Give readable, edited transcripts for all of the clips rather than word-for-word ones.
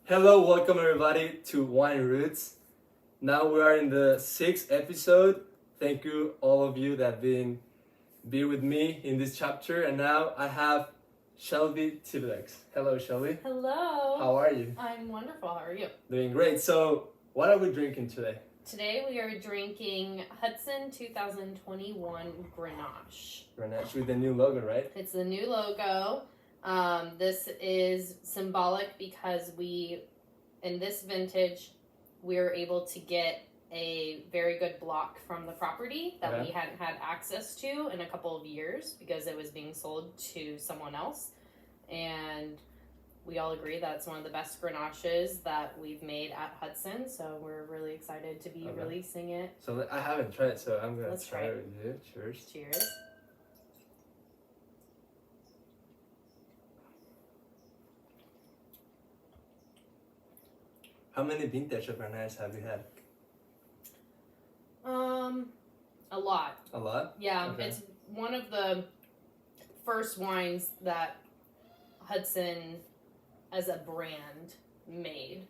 Hello, welcome everybody to Wine Roots. Now we are in the 6th episode. Thank you all of you that be with me in this chapter. And now I have Shelby Thibodeaux. Hello, Shelby. Hello. How are you? I'm wonderful. How are you? Doing great. So, what are we drinking today? Today we are drinking Hudson 2021 Grenache. Grenache with the new logo, right? It's the new logo. This is symbolic because in this vintage, we were able to get a very good block from the property that we hadn't had access to in a couple of years because it was being sold to someone else. And we all agree that's one of the best Grenaches that we've made at Hudson. So we're really excited to be releasing it. So I haven't tried it, so I'm going to try it it with you. Cheers. Cheers. How many vintage of Grenache have you had? A lot. A lot? Yeah, Okay. it's one of the first wines that Hudson as a brand made.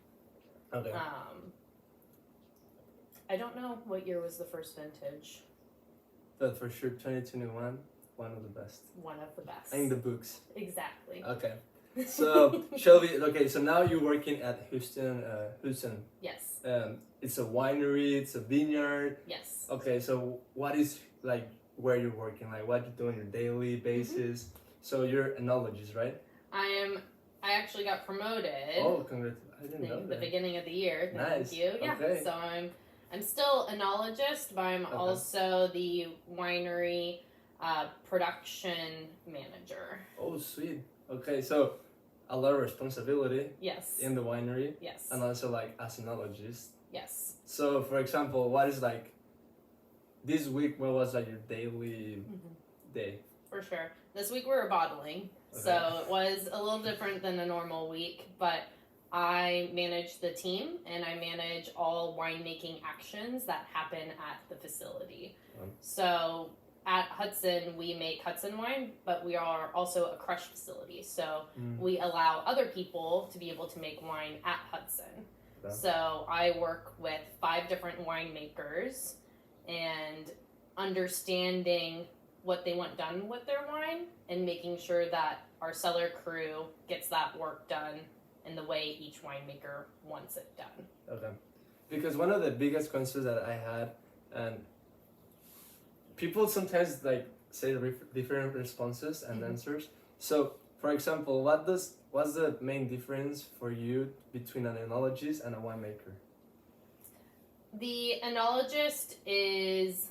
Okay. I don't know what year was the first vintage. But for sure, 2021, one of the best. One of the best. In the books. Exactly. Okay. So, Shelby, okay, so now you're working at Hudson. Yes. It's a winery, it's a vineyard. Yes. Okay, so what is, like, where you're working? Like, what you do on your daily basis? Mm-hmm. So, you're enologist, right? I actually got promoted. Oh, congrats. I didn't know that. The beginning of the year. Nice. Thank you. Yeah. Okay. So, I'm still enologist, but I'm also the winery production manager. Oh, sweet. Okay, so a lot of responsibility. Yes. In the winery. Yes. And also like as an enologist. Yes. So for example, what is like this week, what was like your daily day? For sure. This week we were bottling. Okay. So it was a little different than a normal week, but I manage the team and I manage all winemaking actions that happen at the facility. So at Hudson, we make Hudson wine, but we are also a crush facility. So we allow other people to be able to make wine at Hudson. Okay. So I work with 5 different winemakers and understanding what they want done with their wine and making sure that our cellar crew gets that work done in the way each winemaker wants it done. Okay. Because one of the biggest concerns that I had, and people sometimes like say different responses and answers. So, for example, what's the main difference for you between an enologist and a winemaker? The enologist is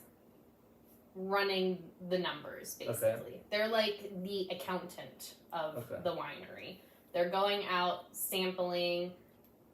running the numbers, basically. Okay. They're like the accountant of the winery. They're going out, sampling,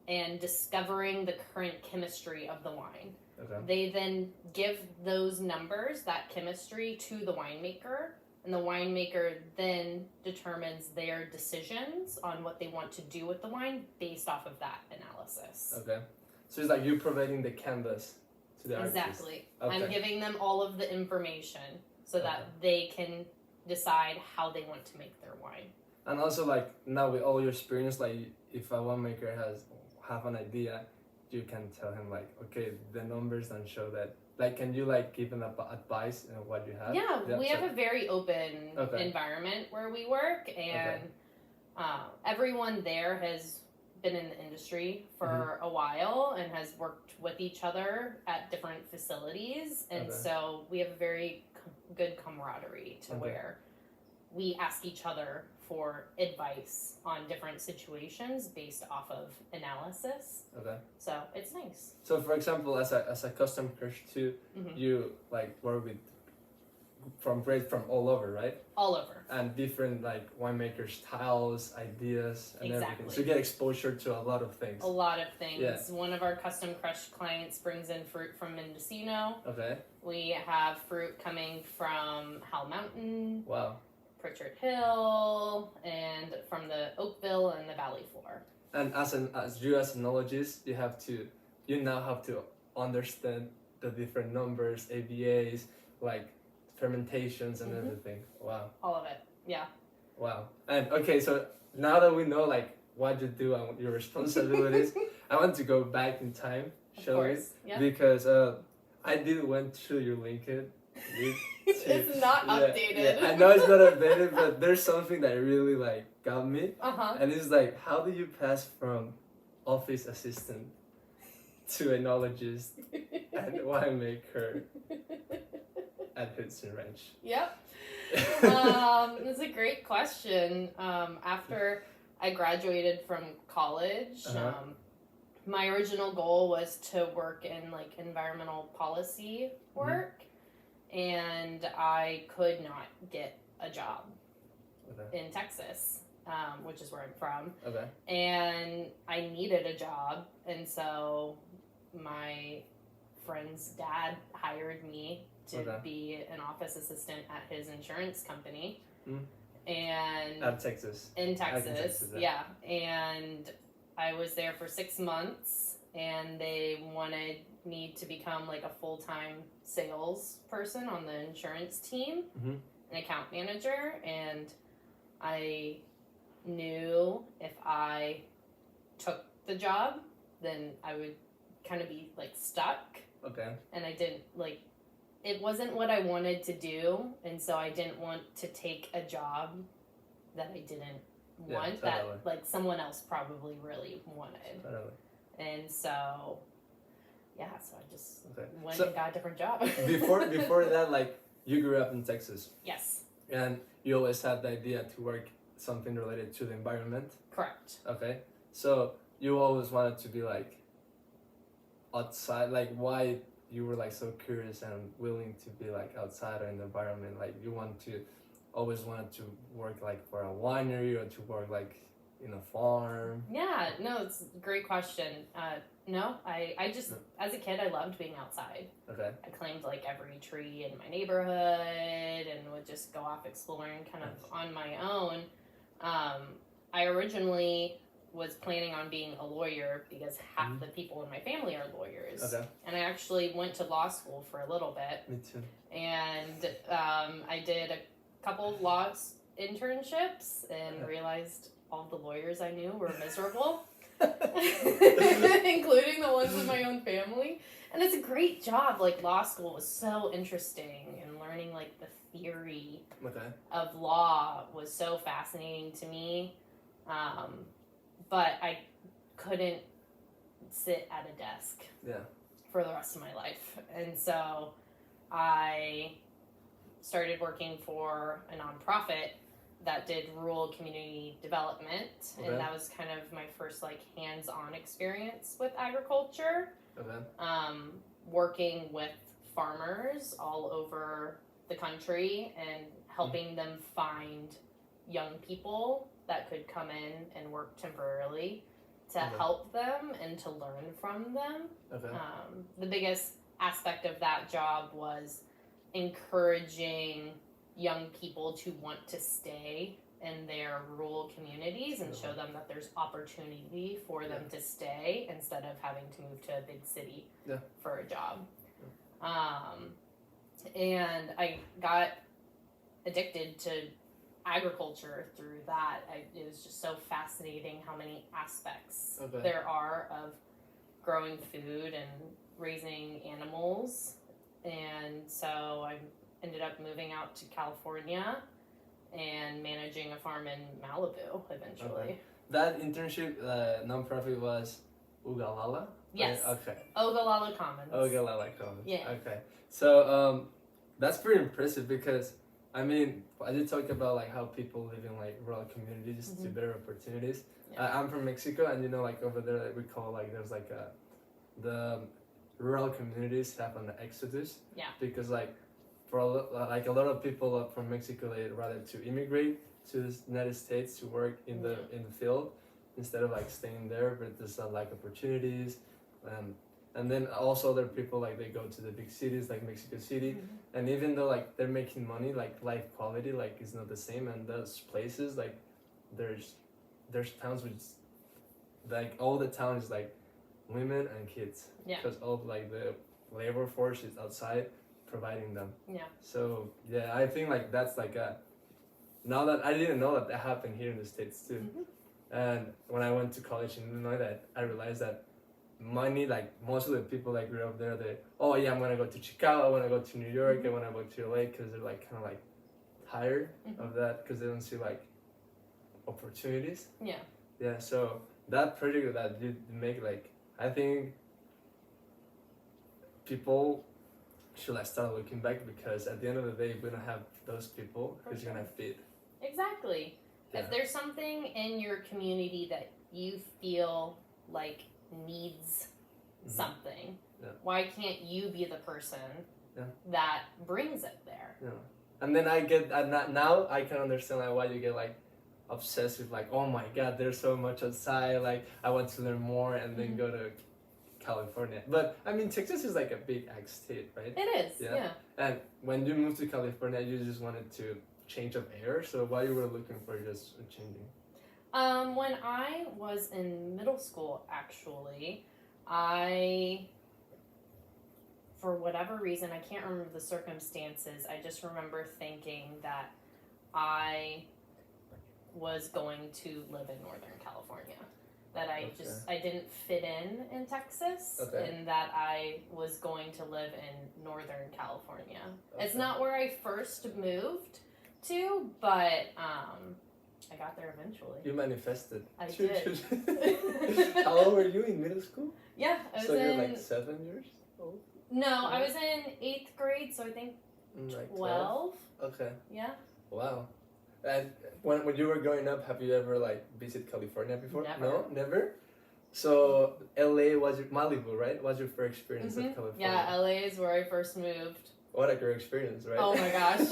and discovering the current chemistry of the wine. Okay. They then give those numbers, that chemistry, to the winemaker, and the winemaker then determines their decisions on what they want to do with the wine based off of that analysis. Okay. So it's like you're providing the canvas to the artist. Exactly. Okay. I'm giving them all of the information so that they can decide how they want to make their wine. And also, like, now with all your experience, like, if a winemaker have an idea, you can tell him, like, okay, the numbers don't show that. Like, can you, like, give him advice on what you have? Yeah, we have a very open environment where we work, and everyone there has been in the industry for a while and has worked with each other at different facilities, and so we have a very good camaraderie to where we ask each other for advice on different situations based off of analysis. Okay. So it's nice. So for example, as a custom crush too, you like work with grapes from all over, right? All over. And different like winemaker styles, ideas, and everything. So you get exposure to a lot of things. A lot of things. Yeah. One of our custom crush clients brings in fruit from Mendocino. Okay. We have fruit coming from Howell Mountain. Wow. Pritchard Hill, and from the Oakville and the Valley Floor. And as an enologist, you now have to understand the different numbers, ABAs, like fermentations and everything. Wow. All of it. Yeah. Wow. And okay, so now that we know like what you do and your responsibilities. I want to go back in time, Shelby, because I did went through your LinkedIn. It's not updated. Yeah, I know it's not updated, but there's something that really like got me. And it's like, how do you pass from office assistant to enologist and winemaker at Hudson Ranch? Yep. That's a great question. After I graduated from college, my original goal was to work in like environmental policy work, and I could not get a job in Texas, which is where I'm from. And I needed a job, and so my friend's dad hired me to be an office assistant at his insurance company. And in Texas, yeah. And I was there for 6 months, and they wanted me to become like a full-time sales person on the insurance team, an account manager, and I knew if I took the job, then I would kind of be like stuck. And I didn't like, it wasn't what I wanted to do, and so I didn't want to take a job that I didn't want, that like someone else probably really wanted. And so so I just went and got a different job. before that, like, you grew up in Texas. Yes. And you always had the idea to work something related to the environment. Correct. So you always wanted to be like outside, like why you were like so curious and willing to be like outside in the environment, like you always wanted to work like for a winery or to work like in a farm? Yeah, no, it's a great question. No, I just, as a kid, I loved being outside. I climbed like every tree in my neighborhood and would just go off exploring kind of on my own. I originally was planning on being a lawyer because half the people in my family are lawyers. And I actually went to law school for a little bit. Me too. And I did a couple of law internships and realized all the lawyers I knew were miserable, including the ones in my own family. And it's a great job. Like, law school was so interesting, and learning like the theory of law was so fascinating to me. But I couldn't sit at a desk for the rest of my life. And so I started working for a nonprofit that did rural community development. And that was kind of my first like hands-on experience with agriculture. Working with farmers all over the country and helping them find young people that could come in and work temporarily to help them and to learn from them. The biggest aspect of that job was encouraging young people to want to stay in their rural communities and show them that there's opportunity for them to stay instead of having to move to a big city for a job. And I got addicted to agriculture through that. It was just so fascinating how many aspects there are of growing food and raising animals. And so I ended up moving out to California and managing a farm in Malibu eventually. That internship nonprofit was Ugalala? Yes. Ogallala Commons. Ogallala Commons. Yeah. So that's pretty impressive because I mean, I did talk about like how people live in like rural communities to better opportunities. I'm from Mexico, and you know, like over there, like, we call like there's like the rural communities have an exodus. Because like for a lot of people from Mexico, they rather to immigrate to the United States to work in the field instead of like staying there. But there's a lack of opportunities. And then also there are people like they go to the big cities like Mexico City, and even though like they're making money, like life quality like is not the same. And those places like there's towns which like all the town is like women and kids because all like the labor force is outside providing them. So I think like that's like a now that I didn't know that happened here in the States too. And when I went to college in Illinois, that I realized that money, like most of the people that grew up there, they, oh yeah, I'm gonna go to Chicago, I wanna go to New York, I wanna go to LA, because they're like kind of like tired of that, because they don't see like opportunities. Yeah. Yeah, so that project that you make, like, I think people should like start looking back, because at the end of the day, if we don't have those people, who's gonna feed? Exactly. Yeah. If there's something in your community that you feel like needs something, why can't you be the person that brings it there? Yeah. And then I get now I can understand like why you get like obsessed with like, oh my god, there's so much outside, like I want to learn more, and then go to California. But I mean, Texas is like a big ag state, right? It is. Yeah. And when you moved to California, you just wanted to change of air. So what you were looking for, just changing? When I was in middle school, actually, for whatever reason, I can't remember the circumstances, I just remember thinking that I was going to live in Northern California. That I didn't fit in Texas, and that I was going to live in Northern California. It's not where I first moved to, but I got there eventually. You manifested. I did. How old were you in middle school? Yeah, I was you're like 7 years old? No, I was in 8th grade, so I think like 12. Okay. Yeah. Wow. And when you were growing up, have you ever like visited California before? Never. No, never. So LA was your Malibu, right? Was your first experience of California? Yeah, LA is where I first moved. What a great experience, right? Oh my gosh.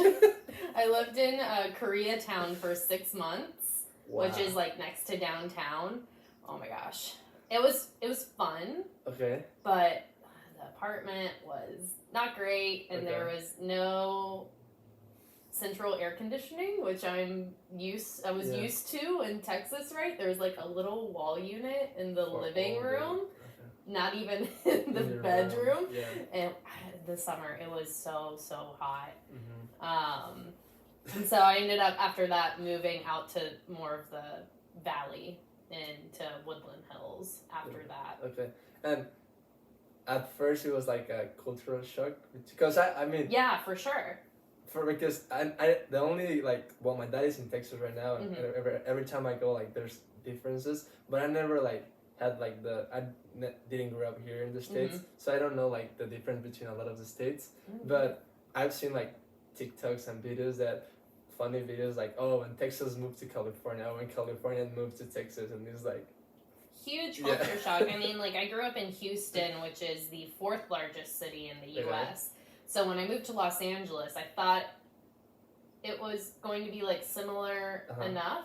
I lived in Koreatown for 6 months, which is like next to downtown. Oh my gosh. It was fun. Okay. But the apartment was not great, and there was no central air conditioning, which I was used to in Texas, right? There's like a little wall unit in the living room, not even in the bedroom. Yeah. And this summer it was so hot. And so I ended up after that moving out to more of the valley into Woodland Hills after that. Okay. And at first it was like a cultural shock, because I mean, yeah, for sure. Because I the only like, well, my dad is in Texas right now, and every time I go, like there's differences, but I never like had like didn't grow up here in the States, so I don't know like the difference between a lot of the states. But I've seen like TikToks and videos, that funny videos like, oh, when Texas moved to California, when California moved to Texas, and it's like huge culture shock. I mean, like I grew up in Houston, which is the 4th largest city in the U.S. So when I moved to Los Angeles, I thought it was going to be like similar enough.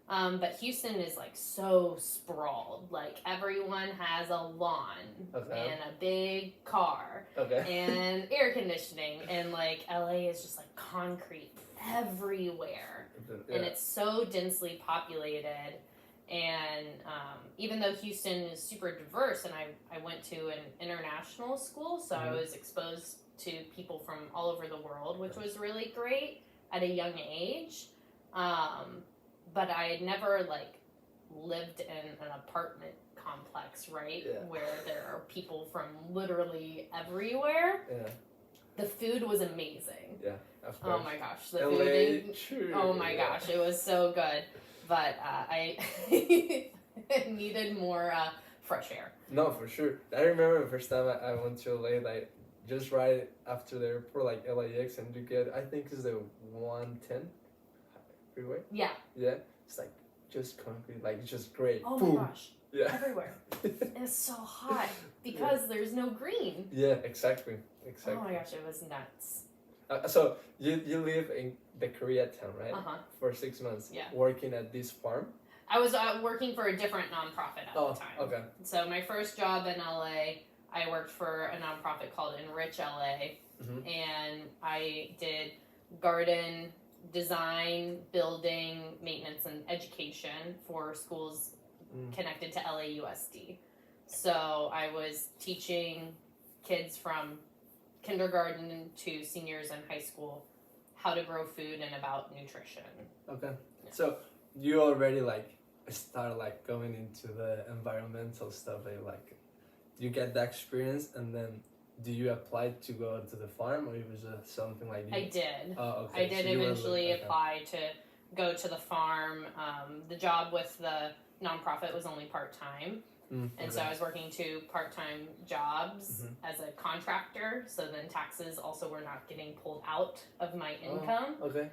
But Houston is like so sprawled. Like everyone has a lawn and a big car and air conditioning, and like LA is just like concrete everywhere, and it's so densely populated. And even though Houston is super diverse, and I went to an international school, so I was exposed to people from all over the world, which was really great at a young age. But I had never like lived in an apartment complex, right? Where there are people from literally everywhere. The food was amazing. Yeah, of course. Oh my gosh, the LA, food. Oh my gosh, it was so good. But I needed more fresh air. No, for sure. I remember the first time I went to LA, like just right after the airport, like LAX, and you get, I think it's the 110 freeway. Yeah. Yeah. It's like just concrete, like just great. Oh Boom. my gosh. Yeah. Everywhere. It's so hot because there's no green. Yeah, exactly. Oh my gosh, it was nuts. So you live in the Koreatown, right? For 6 months. Yeah. Working at this farm. I was working for a different nonprofit at the time. Okay. So my first job in LA, I worked for a nonprofit called Enrich LA, and I did garden design, building, maintenance, and education for schools connected to LAUSD. So I was teaching kids from kindergarten to seniors in high school how to grow food and about nutrition. Okay. Yeah. So you already like start like going into the environmental stuff, like you get that experience, and then do you apply to go to the farm, or it was just something like you... I did. Oh, okay. I did eventually apply to go to the farm. The job with the nonprofit was only part-time. And so I was working 2 part-time jobs as a contractor. So then taxes also were not getting pulled out of my income. Okay.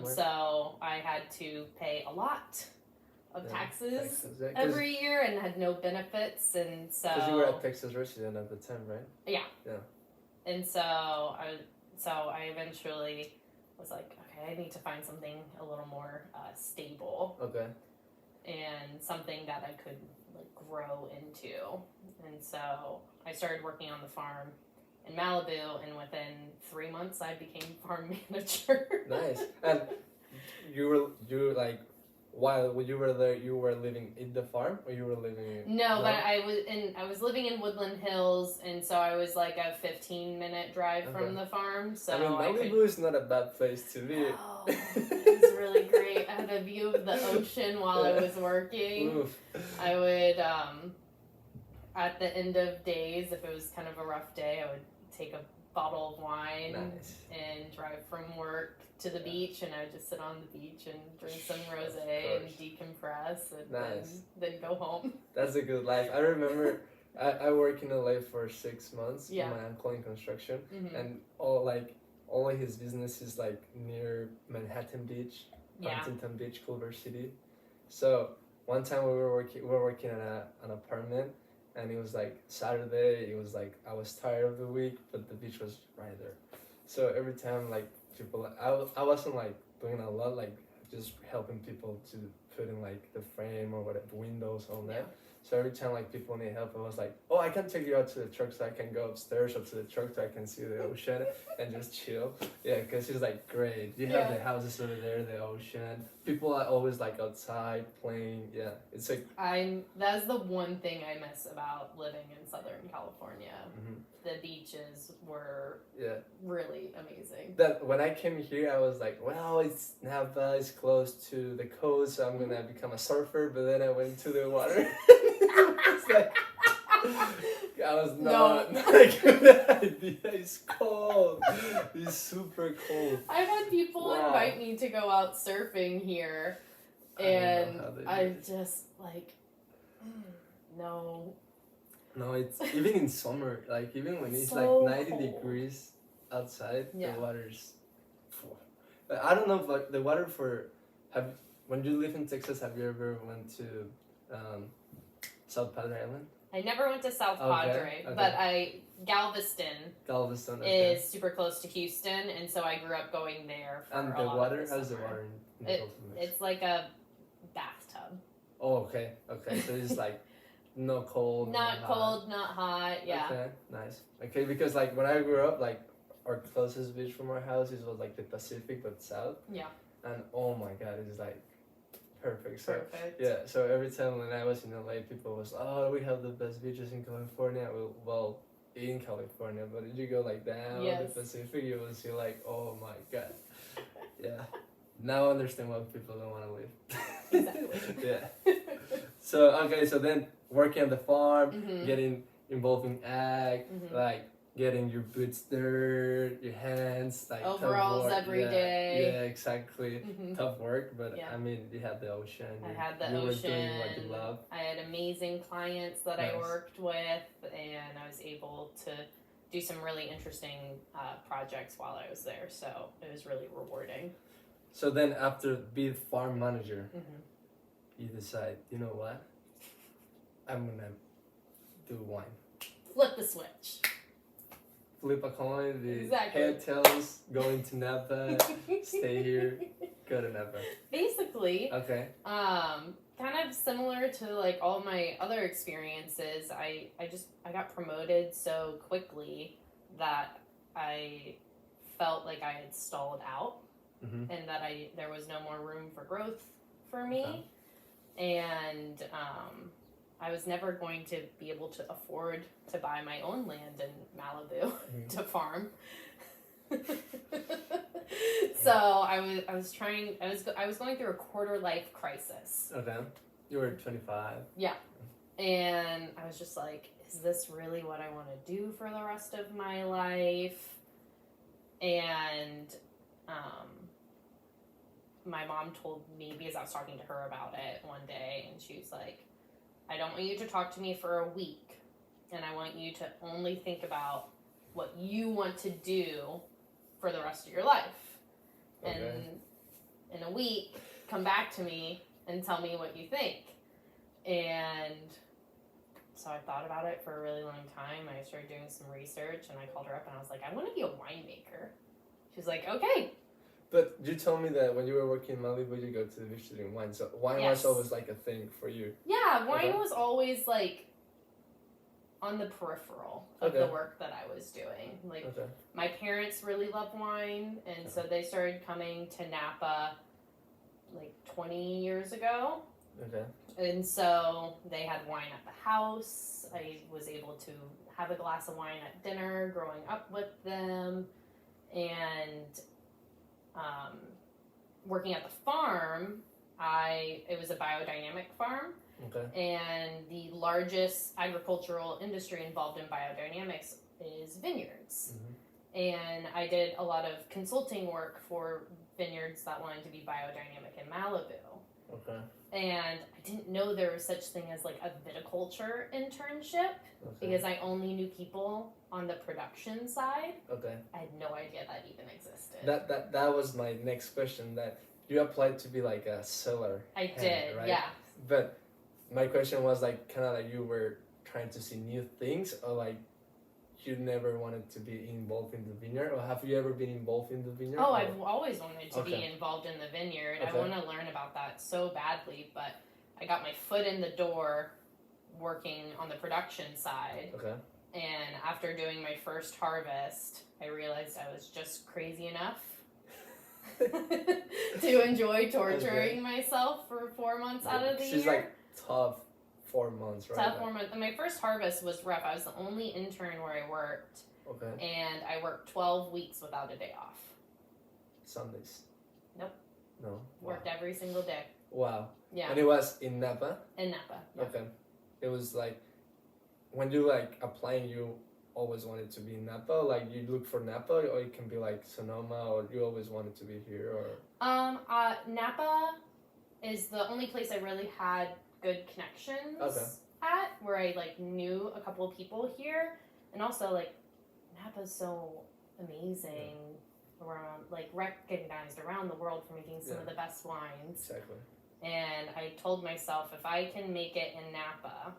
So I had to pay a lot of taxes every year and had no benefits. And so... Because you were a Texas resident at the time, right? Yeah. Yeah. And so I eventually was like, okay, I need to find something a little more stable. Okay. And something that I could like grow into. And so I started working on the farm in Malibu, and within 3 months I became farm manager. Nice. And you were like, while you were there, you were living in the farm, or you were living No, but I was living in Woodland Hills, and so I was like a 15-minute drive from the farm. So I mean, Malibu is not a bad place to be. Oh, it was really great. I had a view of the ocean while I was working. Oof. I would at the end of days, if it was kind of a rough day, I would take a bottle of wine and drive from work to the beach, and I would just sit on the beach and drink some rosé and decompress, and then go home. That's a good life. I remember I worked in LA for 6 months with my uncle in construction, and all of his business is like near Manhattan Beach, Huntington Beach, Culver City. So one time we were working at an apartment, and it was like Saturday. It was like I was tired of the week, but the beach was right there. So every time like people, I wasn't like doing a lot, like just helping people to put in like the frame or whatever, windows on that. So every time like people need help, I was like, oh, I can take you out to the truck so I can go upstairs up to the truck so I can see the ocean and just chill. Yeah, because it's like great. You have the houses over there, the ocean. People are always like outside playing. Yeah, it's like that's the one thing I miss about living in Southern California. The beaches were really amazing. That when I came here, I was like, well, it's Napa, it's close to the coast, so I'm gonna become a surfer. But then I went to the water. It's like, I was not a good idea. It's cold. It's super cold. I've had people invite me to go out surfing here, and I just like, no. No, it's even in summer, like even when it's so like 90 cold. degrees outside, the water's... But I don't know, but the water when you live in Texas, have you ever went to South Padre Island? I never went to South Padre, but Galveston is super close to Houston, and so I grew up going there for and a the lot water? of the How's the summer. water in the Gulf of Mexico? It's like a bathtub. Oh, okay. So it's like no cold, not cold, not hot. Yeah. Okay, nice. Okay, because like when I grew up, like our closest beach from our house was like the Pacific, but south. Yeah. And oh my God, it's like perfect. So, perfect. Yeah. So every time when I was in LA, people was, oh, we have the best beaches in California. Well, in California, but if you go like down the Pacific, you will see like, oh my God. Yeah. Now I understand why people don't want to live. Exactly. Yeah. So then working on the farm, getting involved in ag, like getting your boots dirty, your hands, like overalls every day. Yeah, exactly. Tough work, but I mean, you had the ocean. I had the ocean. Were doing what you love. I had amazing clients that I worked with, and I was able to do some really interesting projects while I was there. So it was really rewarding. So then after being farm manager, you decide, you know what? I'm gonna do wine. Flip the switch. Flip a coin, the head tells, going to Napa, stay here, go to Napa. Basically. Okay. Kind of similar to like all my other experiences, I got promoted so quickly that I felt like I had stalled out. And that there was no more room for growth for me, and I was never going to be able to afford to buy my own land in Malibu to farm. So I was going through a quarter life crisis. Okay. You were 25. Yeah. And I was just like, is this really what I want to do for the rest of my life? And my mom told me, because I was talking to her about it one day, and she was like, I don't want you to talk to me for a week, and I want you to only think about what you want to do for the rest of your life. Okay. And in a week, come back to me and tell me what you think. And so I thought about it for a really long time. I started doing some research, and I called her up, and I was like, I want to be a winemaker. She's like, okay. But you told me that when you were working in Malibu, you go to the beach to drink wine. So wine was always like a thing for you. Yeah, wine was always like on the peripheral of the work that I was doing. Like my parents really love wine, and so they started coming to Napa like 20 years ago. Okay. And so they had wine at the house. I was able to have a glass of wine at dinner growing up with them. And working at the farm, it was a biodynamic farm. Okay. And the largest agricultural industry involved in biodynamics is vineyards. Mm-hmm. And I did a lot of consulting work for vineyards that wanted to be biodynamic in Malibu. Okay. And I didn't know there was such thing as like a viticulture internship because I only knew people on the production side. Okay. I had no idea that even existed. That was my next question. That you applied to be like a seller. I did, right? yeah. But my question was like kind of like you were trying to see new things, or like you never wanted to be involved in the vineyard, or have you ever been involved in the vineyard? Oh, I've always wanted to be involved in the vineyard. I want to learn about that so badly, but I got my foot in the door working on the production side. Okay. And after doing my first harvest, I realized I was just crazy enough to enjoy torturing myself for 4 months out of the year. She's like tough 4 months, right? Tough 4 months. And my first harvest was rough. I was the only intern where I worked. Okay. And I worked 12 weeks without a day off. Sundays? Nope. No? Worked every single day. Wow. Yeah. And it was in Napa? In Napa. Yeah. Okay. It was like, when you like applying, you always wanted to be in Napa? Like you look for Napa, or it can be like Sonoma, or you always wanted to be here, or? Napa is the only place I really had good connections at, where I like knew a couple of people here, and also like Napa's so amazing, around like recognized around the world for making some of the best wines. Exactly. And I told myself, if I can make it in Napa,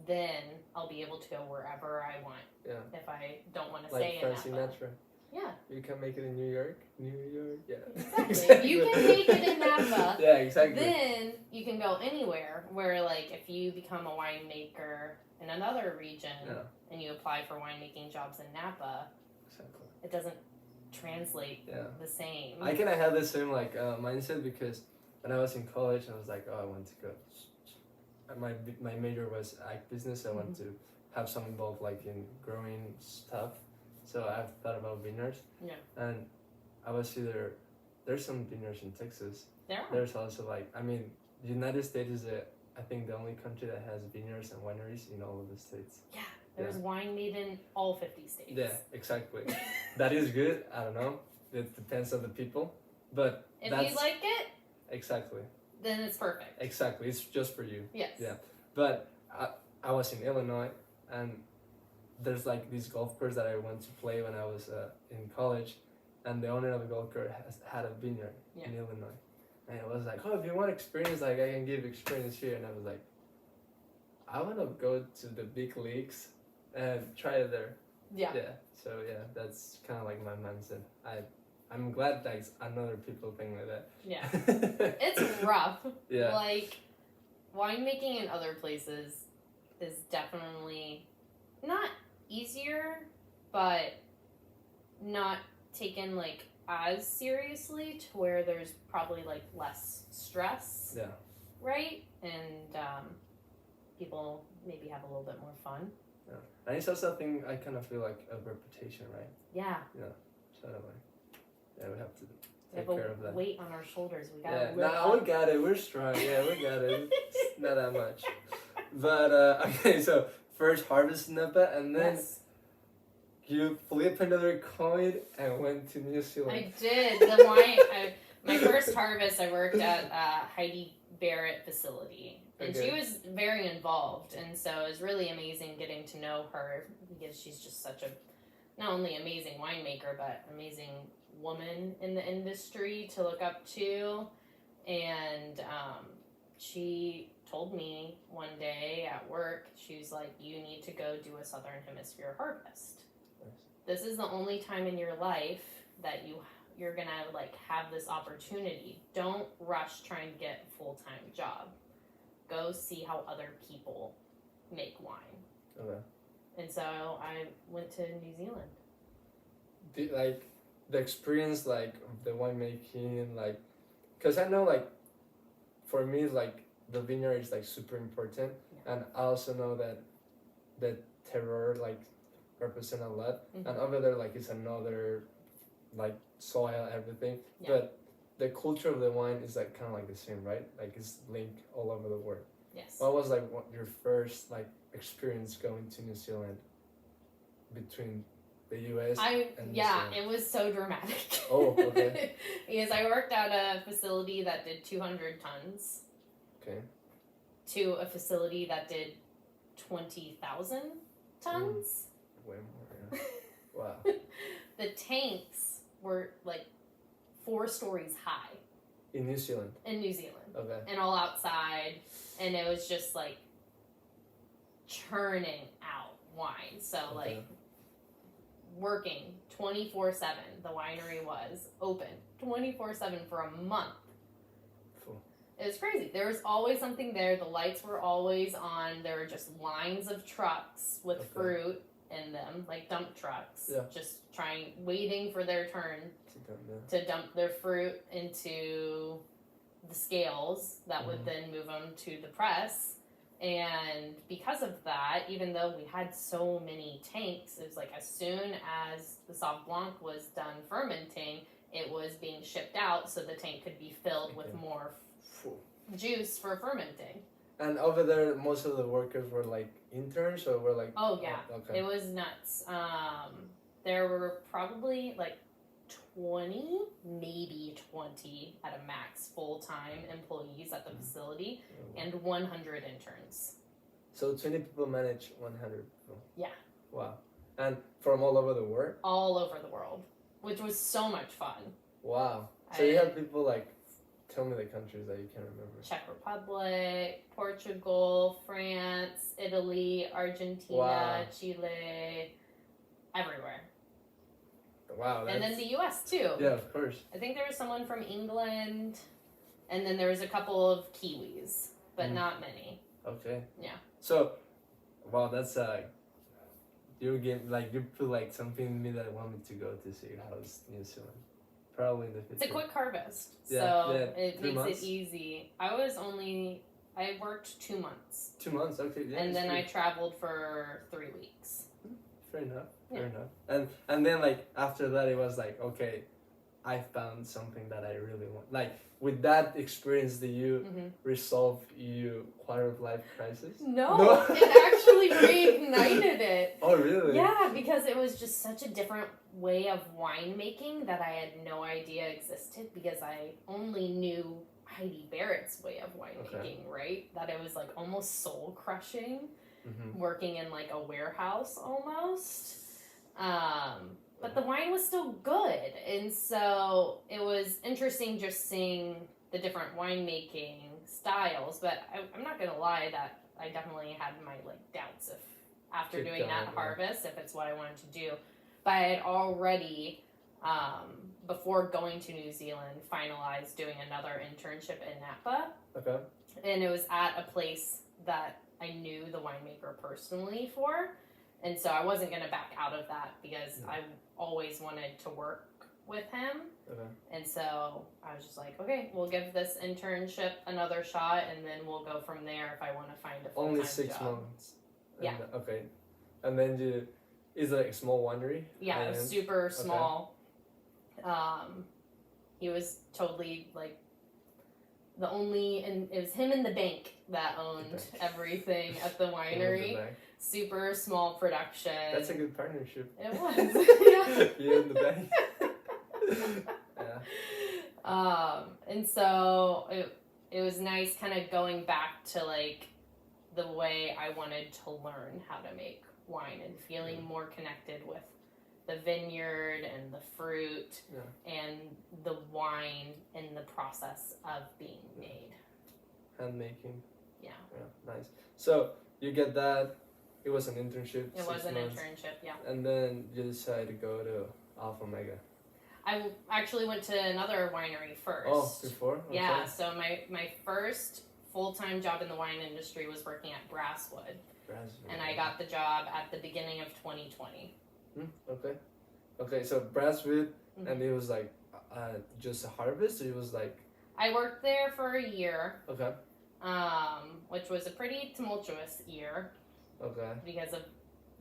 then I'll be able to go wherever I want. Yeah. If I don't want to stay in Napa. Like Frank Sinatra. Yeah. You can make it in New York. Yeah. Exactly. If you can make it in Napa, yeah, exactly. Then you can go anywhere. Where like if you become a winemaker in another region and you apply for winemaking jobs in Napa, it doesn't translate the same. I kind of had the same like mindset, because when I was in college, I was like, oh, I want to go. My major was ag business. I want to have some involved like in growing stuff. So I've thought about vineyards. Yeah. And I was there's some vineyards in Texas. There's also like, I mean, the United States is I think the only country that has vineyards and wineries in all of the states. Yeah. There's wine made in all 50 states. Yeah, exactly. That is good. I don't know. It depends on the people. But if you like it. Exactly. Then it's perfect. Exactly. It's just for you. Yes. Yeah. But I was in Illinois, and there's like this golf course that I went to play when I was in college, and the owner of the golf course had a vineyard in Illinois. And it was like, oh, if you want experience, like I can give experience here. And I was like, I want to go to the big leagues and try it there. Yeah. Yeah. So yeah, that's kind of like my mindset. I'm glad that another people think like that. Yeah. It's rough. Yeah. Like, winemaking in other places is definitely not easier, but not taken like as seriously, to where there's probably like less stress. Yeah. Right? And people maybe have a little bit more fun. Yeah. And it's also a thing, I kind of feel like a reputation, right? Yeah. Yeah. Totally. Yeah, we have to We take have care a of that. weight on our shoulders. We gotta Yeah, lift no, we up. got it. We're strong. Yeah, we got it. It's not that much. But, okay, so first harvest Napa, and then Yes, you flip another coin and went to New Zealand. I did. The wine. My first harvest, I worked at Heidi Barrett facility, and she Okay. was very involved, and so it was really amazing getting to know her because she's just such a not only amazing winemaker but amazing woman in the industry to look up to, and she told me one day at work, she was like, "You need to go do a Southern Hemisphere harvest. Nice. This is the only time in your life that you're gonna like have this opportunity. Don't rush trying to get a full-time job. Go see how other people make wine." Okay. And so I went to New Zealand. Like, the experience, like, of the winemaking, like, because I know, like, for me, like, the vineyard is, like, super important. Yeah. And I also know that the terroir, like, represent a lot. Mhm. And over there, like, it's another, like, soil, everything. Yeah. But the culture of the wine is, like, kind of like the same, right? Like, it's linked all over the world. Yes. What was, like, your first, like, experience going to New Zealand between the U.S. and New Zealand? It was so dramatic. Oh, okay. Because I worked at a facility that did 200 tons Okay. to a facility that did 20,000 tons. Way more, yeah. Wow. The tanks were like 4 stories high In New Zealand. in New Zealand Okay. and all outside, and it was just like churning out wine. So Okay. like working 24/7. The winery was open 24/7 for a month. Cool. It was crazy. There was always something there. The lights were always on. There were just lines of trucks with Okay. fruit in them, like dump trucks, Yeah. just waiting for their turn to dump their fruit into the scales that would Mhm. then move them to the press. And because of that, even though we had so many tanks, it was like as soon as the Sauv Blanc was done fermenting, it was being shipped out so the tank could be filled with Okay. more Cool. juice for fermenting. And over there, most of the workers were like interns, or were like. Oh yeah, Okay. it was nuts. There were probably like 20, maybe 20 at a max full-time employees at the facility, and 100 interns. So 20 people manage 100 people. Yeah. Wow. And from all over the world. All over the world, which was so much fun. Wow. So you have people like. Tell me the countries that you can remember. Czech Republic, Portugal, France, Italy, Argentina, Wow. Chile, everywhere. Wow. And then the US too. Yeah, of course. I think there was someone from England, and then there was a couple of Kiwis, but Mm. not many. Okay. Yeah. So, wow, that's you put like something in me that I wanted to go to see how's New Zealand. Probably in the future. It's a quick harvest, Yeah, so yeah, it 3 makes months? it easy. I worked 2 months, 2 months, okay. Yeah, and it's then good. I traveled for 3 weeks. Fair enough. Yeah. Fair enough. And then like after that, it was like, okay, I found something that I really want. Like with that experience, did you resolve your quarter of life crisis? No, No. it actually reignited it. Oh really? Yeah, because it was just such a different way of winemaking that I had no idea existed, because I only knew Heidi Barrett's way of winemaking, right? That it was like almost soul crushing, working in like a warehouse almost. But the wine was still good, and so it was interesting just seeing the different winemaking styles. But I'm not gonna lie that I definitely had my like doubts if after Keep doing going, that yeah. harvest if it's what I wanted to do. But I had already before going to New Zealand finalized doing another internship in Napa, Okay. and it was at a place that I knew the winemaker personally for. And so I wasn't going to back out of that because I always wanted to work with him. Okay. And so I was just like, okay, we'll give this internship another shot, and then we'll go from there if I want to find a full-time Only 6 job. months. And Yeah. Okay. And then is it like a small winery? Yeah, it was And- super small. He was totally like the only, and it was him and the bank that owned everything at the winery. Super small production. That's a good partnership. It was. Yeah. You and the bank. Yeah. And so it was nice kind of going back to like the way I wanted to learn how to make wine and feeling more connected with the vineyard and the fruit and the wine and the process of being made. Hand making. Yeah. Yeah, nice. So you get that. It was an internship. It was an internship, yeah. And then you decided to go to Alpha Mega. I actually went to another winery first. Oh, before? Okay. Yeah, so my first full-time job in the wine industry was working at Brasswood. And I got the job at the beginning of 2020. Okay. Okay, so Brasswood, and it was like just a harvest, or it was like... I worked there for a year. Okay. Which was a pretty tumultuous year. Okay. Because of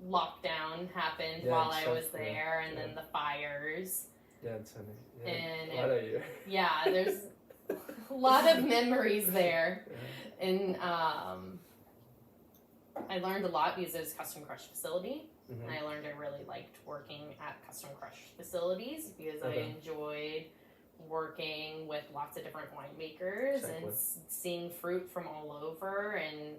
lockdown happened while I was there, and then the fires. Yeah, it's funny. Yeah. And what a year. Yeah, there's a lot of memories there. Yeah. And I learned a lot because it was a custom crush facility. And I learned I really liked working at custom crush facilities because I enjoyed working with lots of different winemakers and seeing fruit from all over and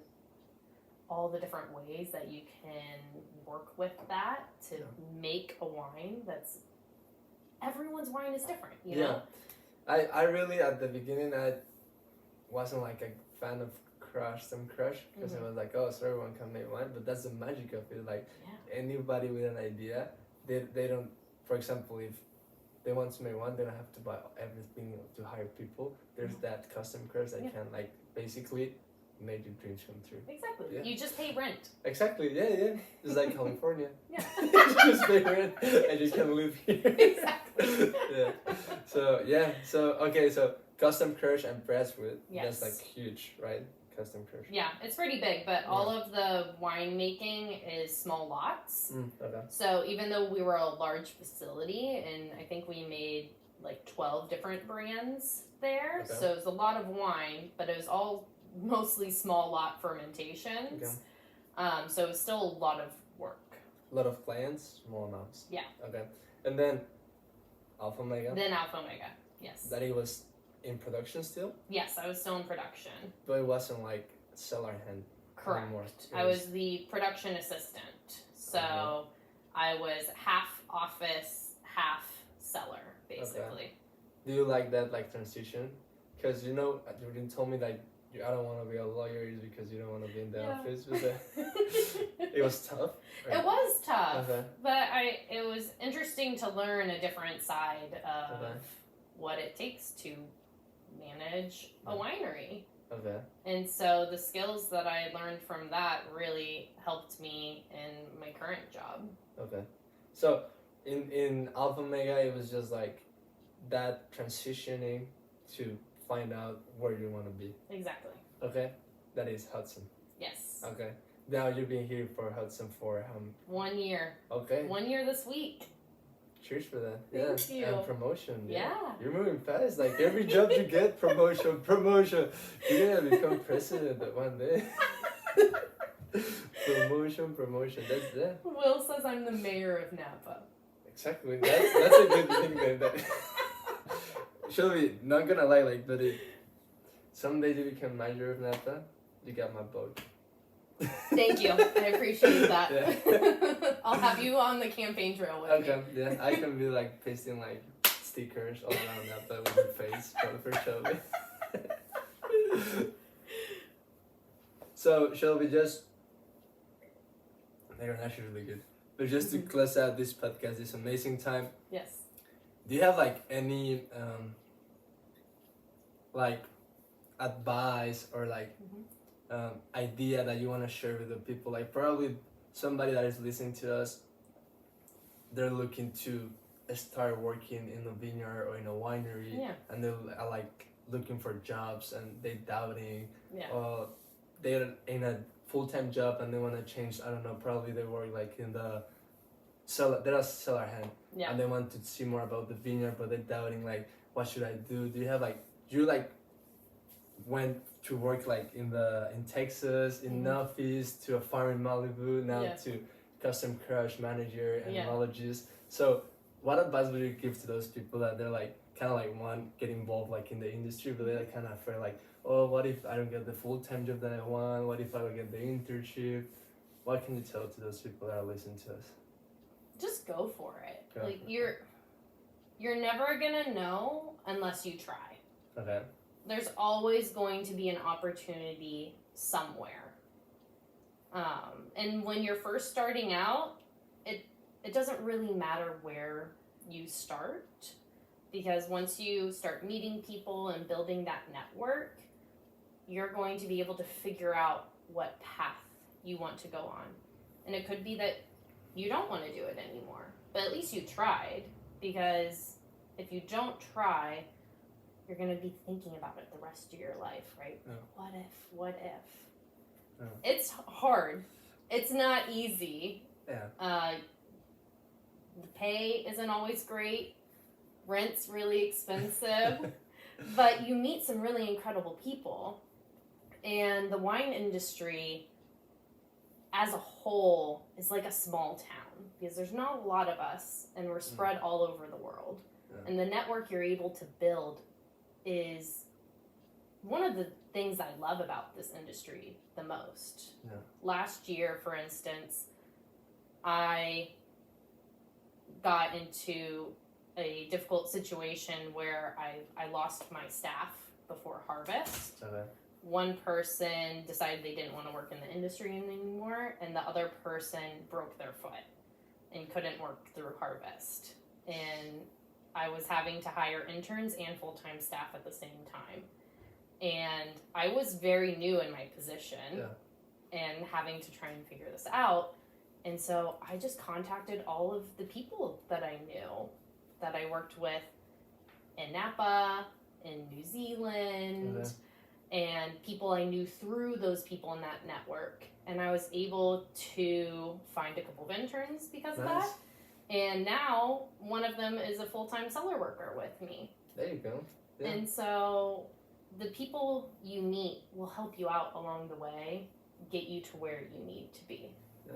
all the different ways that you can work with that to make a wine that's everyone's wine is different, you know? I really at the beginning I wasn't like a fan of custom crush because I was like, oh, so everyone can make wine, but that's the magic of it. Like anybody with an idea, they don't, for example, if they want to make wine, they don't have to buy everything to hire people. There's that custom crush that can like basically make your dreams come true. Exactly. Yeah. You just pay rent. Exactly. Yeah. It's like California. Yeah. You just pay rent and you can live here. Exactly. Yeah. So okay. So custom crush and Brasswood. Yes. That's like huge, right? Custom crush. Yeah, it's pretty big, but all of the winemaking is small lots. Okay. So even though we were a large facility, and I think we made like 12 different brands there, so it was a lot of wine, but it was all mostly small lot fermentations. Okay. So it was still a lot of work. A lot of plants, small amounts. Yeah. Okay. And then Alpha Mega. Then Alpha Mega, yes. That it was in production still? Yes, I was still in production. But it wasn't like cellar hand. Correct. Anymore. I was the production assistant. So I was half office, half cellar, basically. Okay. Do you like that like transition? Because you know, you told me like I don't want to be a lawyer is because you don't want to be in the office. But it was tough. Right? It was tough, but it was interesting to learn a different side of what it takes to manage a winery. Okay. And so the skills that I learned from that really helped me in my current job. Okay. So in Alpha Mega, it was just like that transitioning to find out where you want to be. Exactly. Okay. That is Hudson. Yes. Okay. Now you've been here for Hudson for 1 year. Okay. 1 year this week. Cheers for that. Thank you. And promotion. Yeah. You're moving fast. Like every job you get, promotion. You're gonna become president one day. promotion. That's that. Will says I'm the mayor of Napa. Exactly. That's a good thing then. That Shelby, not gonna lie, like, but someday you become mayor of Napa, you got my vote. Thank you. I appreciate that. Yeah. I'll have you on the campaign trail with me. Okay, yeah. I can be like pasting like stickers all around Napa with your face for Shelby. So Shelby, just they're actually really good. But just to close out this podcast, this amazing time. Yes. Do you have like any like advice or like idea that you want to share with the people? Like probably somebody that is listening to us, they're looking to start working in a vineyard or in a winery, and they're like looking for jobs and they doubting. They're in a full-time job and they want to change. I don't know. Probably they work like in the sell our hand, Yeah. and they want to see more about the vineyard, but they're doubting like, what should I do? Do you have like, you like went to work like in Texas, in office, to a farm in Malibu, now to custom crush manager and enologist. So what advice would you give to those people that they're like kind of like want get involved like in the industry, but they're like, kind of afraid like, oh, what if I don't get the full-time job that I want? What if I don't get the internship? What can you tell to those people that are listening to us? Just go for it. You're never gonna know unless you try. Okay. There's always going to be an opportunity somewhere. And when you're first starting out, it doesn't really matter where you start, because once you start meeting people and building that network, you're going to be able to figure out what path you want to go on. And it could be that you don't want to do it anymore, but at least you tried, because if you don't try, you're going to be thinking about it the rest of your life, right? Yeah. What if? Yeah. It's hard. It's not easy. Yeah. The pay isn't always great. Rent's really expensive. But you meet some really incredible people. And the wine industry as a whole is like a small town, because there's not a lot of us, and we're spread all over the world. Yeah. And the network you're able to build is one of the things I love about this industry the most. Yeah. Last year, for instance, I got into a difficult situation where I lost my staff before harvest. Okay. One person decided they didn't want to work in the industry anymore, and the other person broke their foot and couldn't work through harvest. And I was having to hire interns and full-time staff at the same time. And I was very new in my position and having to try and figure this out. And so I just contacted all of the people that I knew, that I worked with in Napa, in New Zealand, and people I knew through those people in that network. And I was able to find a couple of interns because of that. And now one of them is a full-time cellar worker with me. There you go. Yeah. And so the people you meet will help you out along the way, get you to where you need to be. Yeah.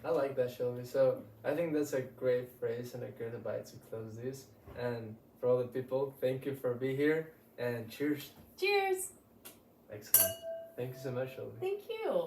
I like that, Shelby. So I think that's a great phrase and a great advice to close this. And for all the people, thank you for being here, and cheers. Cheers. Excellent. Thank you so much, Shelby. Thank you.